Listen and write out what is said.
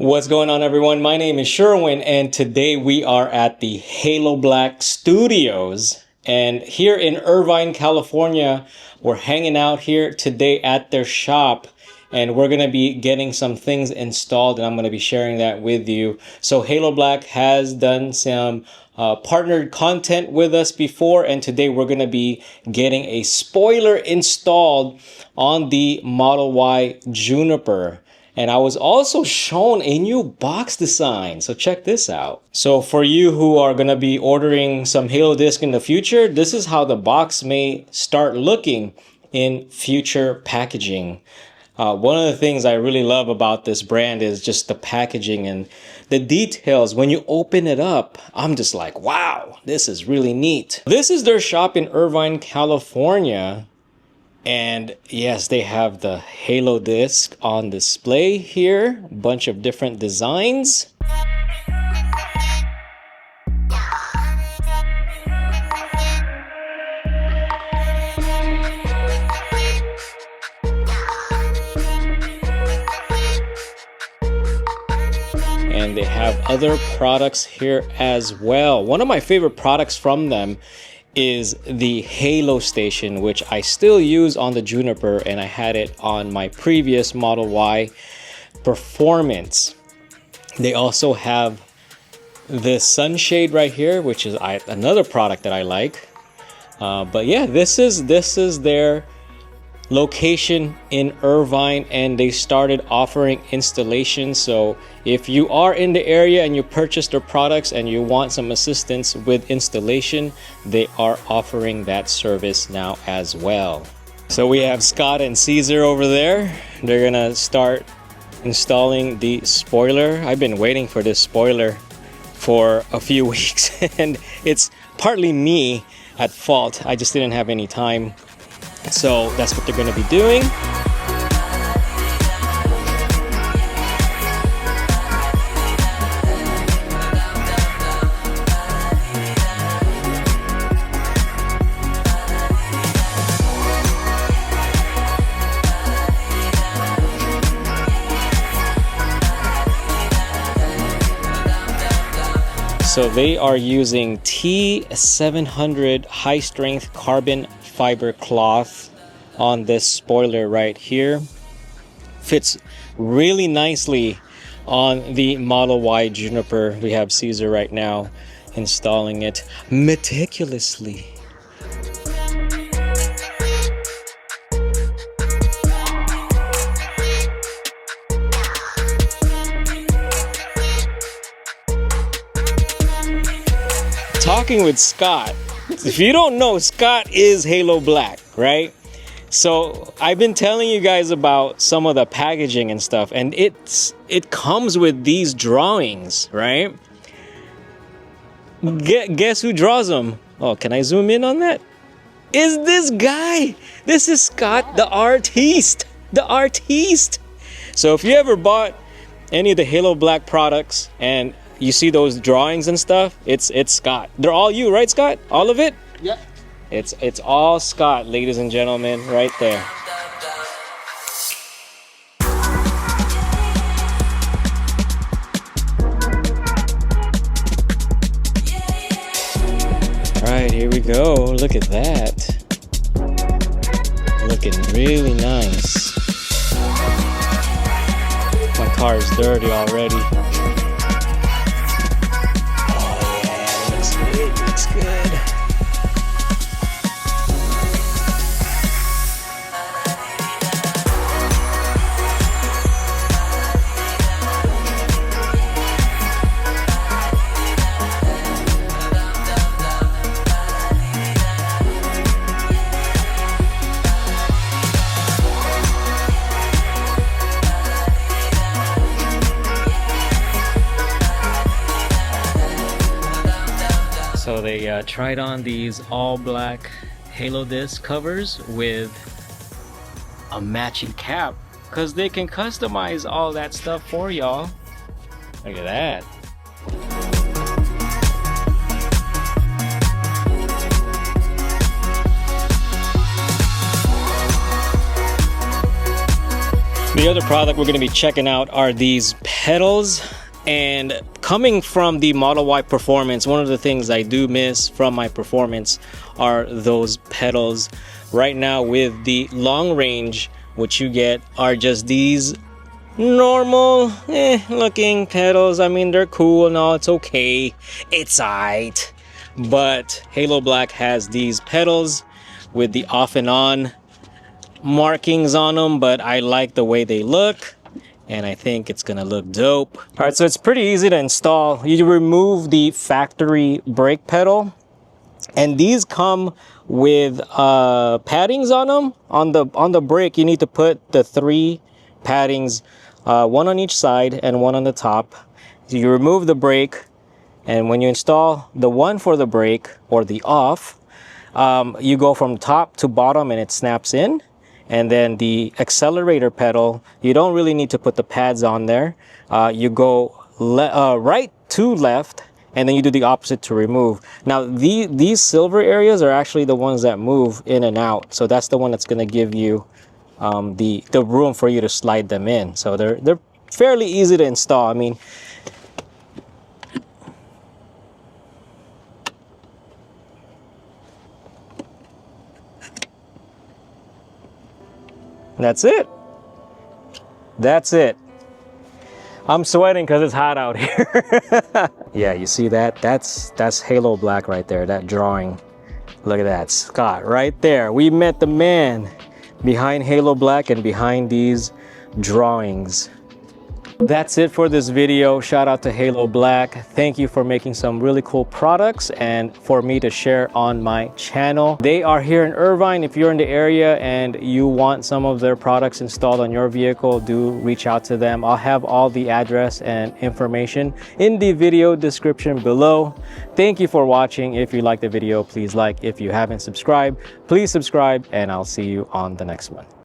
What's going on, everyone? My name is Sherwin, and today we are at the HaloBlk Studios. And here in Irvine, California, we're hanging out here today at their shop. And we're going to be getting some things installed, and I'm going to be sharing that with you. So HaloBlk has done some partnered content with us before, and today we're going to be getting a spoiler installed on the Model Y Juniper. And I was also shown a new box design. So check this out. So for you who are going to be ordering some Halo disc in the future, this is how the box may start looking in future packaging. One of the things I really love about this brand is just the packaging and the details. When you open it up, I'm just like, wow, this is really neat. This is their shop in Irvine, California. And yes, they have the Halo disc on display here. A bunch of different designs. And they have other products here as well. One of my favorite products from them is the Halo station, which I still use on the Juniper, and I had it on my previous Model Y Performance. They also have this sunshade right here, which is another product that I like. But yeah, this is their location in Irvine, and they started offering installation. So if you are in the area and you purchase their products and you want some assistance with installation, they are offering that service now as well. So we have Scott and Cesar over there. They're gonna start installing the spoiler. I've been waiting for this spoiler for a few weeks, and it's partly me at fault. I just didn't have any time. So that's what they're going to be doing. So they are using T700 high-strength carbon fiber cloth on this spoiler right here. Fits really nicely on the Model Y Juniper. We have Cesar right now installing it meticulously. Talking with Scott. If you don't know, Scott is HaloBlk, right? So I've been telling you guys about some of the packaging and stuff, and it comes with these drawings, right? Guess who draws them? Oh, can I zoom in on that? Is this guy? This is Scott, the artiste. The artiste. So if you ever bought any of the HaloBlk products and you see those drawings and stuff, it's Scott. They're all you, right, Scott? All of it? Yep. It's all Scott, ladies and gentlemen, right there. All right, here we go. Look at that. Looking really nice. My car is dirty already. Oh yeah, looks good, looks good. So they tried on these all black Halo disc covers with a matching cap, because they can customize all that stuff for y'all. Look at that. The other product we're going to be checking out are these pedals. And coming from the Model Y Performance, one of the things I do miss from my Performance are those pedals. Right now with the long range, what you get are just these normal looking pedals. I mean, they're cool and all, it's okay, it's alright. But HaloBlk has these pedals with the off and on markings on them, but I like the way they look and I think it's gonna look dope. All right, so it's pretty easy to install. You remove the factory brake pedal, and these come with paddings on them. On the brake, you need to put the 3 paddings, one on each side and one on the top. So you remove the brake, and when you install the one for the brake or the off, you go from top to bottom and it snaps in. And then the accelerator pedal, you don't really need to put the pads on there. You go right to left, and then you do the opposite to remove. Now, these silver areas are actually the ones that move in and out. So that's the one that's gonna give you the room for you to slide them in. So they're fairly easy to install. I mean, that's it. That's it. I'm sweating because it's hot out here. Yeah, you see that? That's HaloBlk right there, that drawing. Look at that, Scott, right there. We met the man behind HaloBlk and behind these drawings. That's it for this video. Shout out to HaloBlk. Thank you for making some really cool products and for me to share on my channel. They are here in Irvine. If you're in the area and you want some of their products installed on your vehicle, do reach out to them. I'll have all the address and information in the video description below. Thank you for watching. If you like the video, please like. If you haven't subscribed, please subscribe, and I'll see you on the next one.